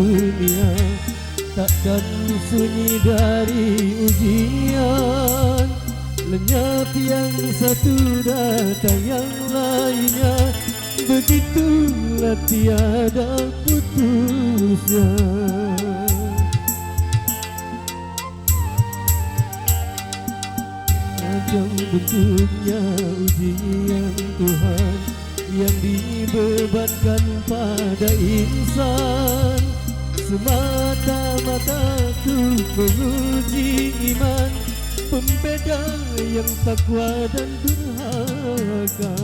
dunia, takkan sunyi dari ujian. Lenyap yang satu, datang yang lainnya, begitulah tiada putusnya. Macam bentuknya ujian Tuhan yang dibebankan pada insan, semata-mata untuk menguji iman pembeda yang takwa dan durhaka.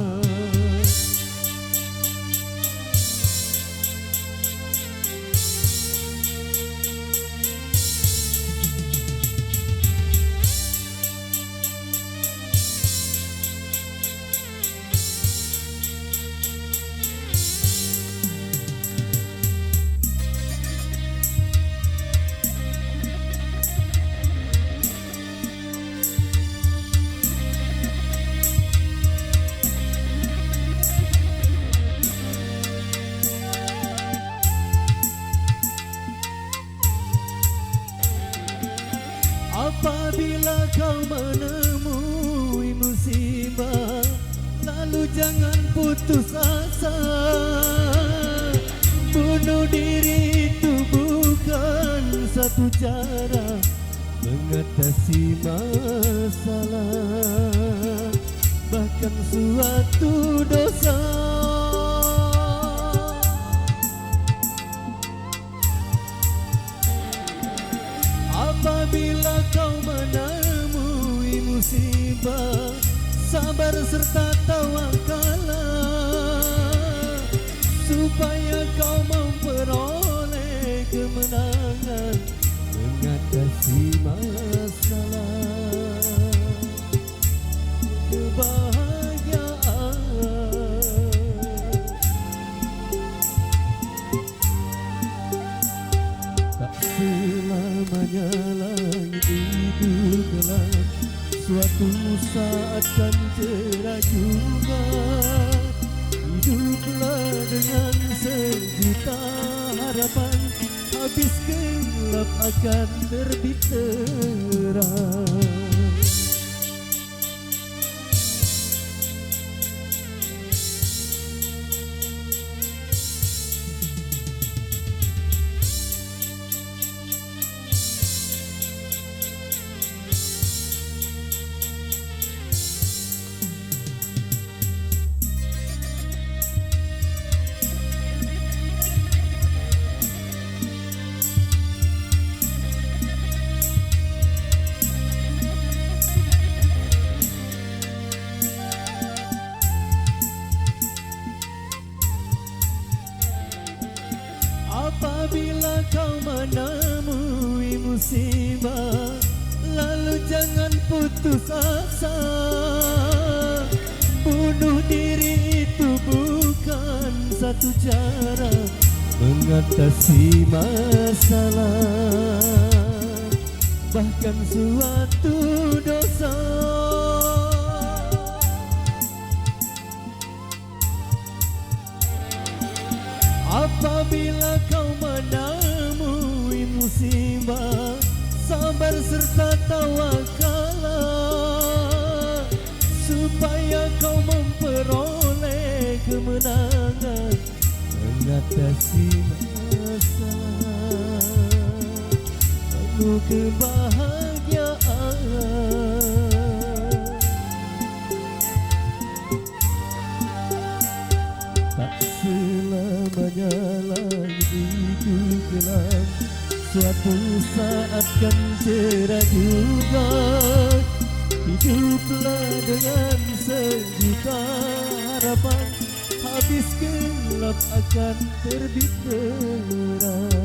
Apabila kau menemui musibah, lalu jangan putus asa. Bunuh diri itu bukan satu cara mengatasi masalah, bahkan suatu dosa. Apabila kau menemui musibah, sabar serta tawakallah, supaya kau memperoleh kemenangan mengatasi masalah, kebahagiaan. Tak selamanya langit itu gelap, suatu saat kan cerah juga. Hiduplah dengan sejuta harapan, habis gelap akan terbit terang. Apabila kau menemui musibah, lalu jangan putus asa. Bunuh diri itu bukan satu cara mengatasi masalah, bahkan suatu dosa. Apabila kau menemui musibah, sabar serta tawakallah, supaya kau memperoleh kemenangan mengatasi masalah, penuh kebahagiaan. Tak selamanya langit itu gelap, suatu saat kan cerah juga. Hiduplah dengan sejuta harapan, habis gelap akan terbit terang.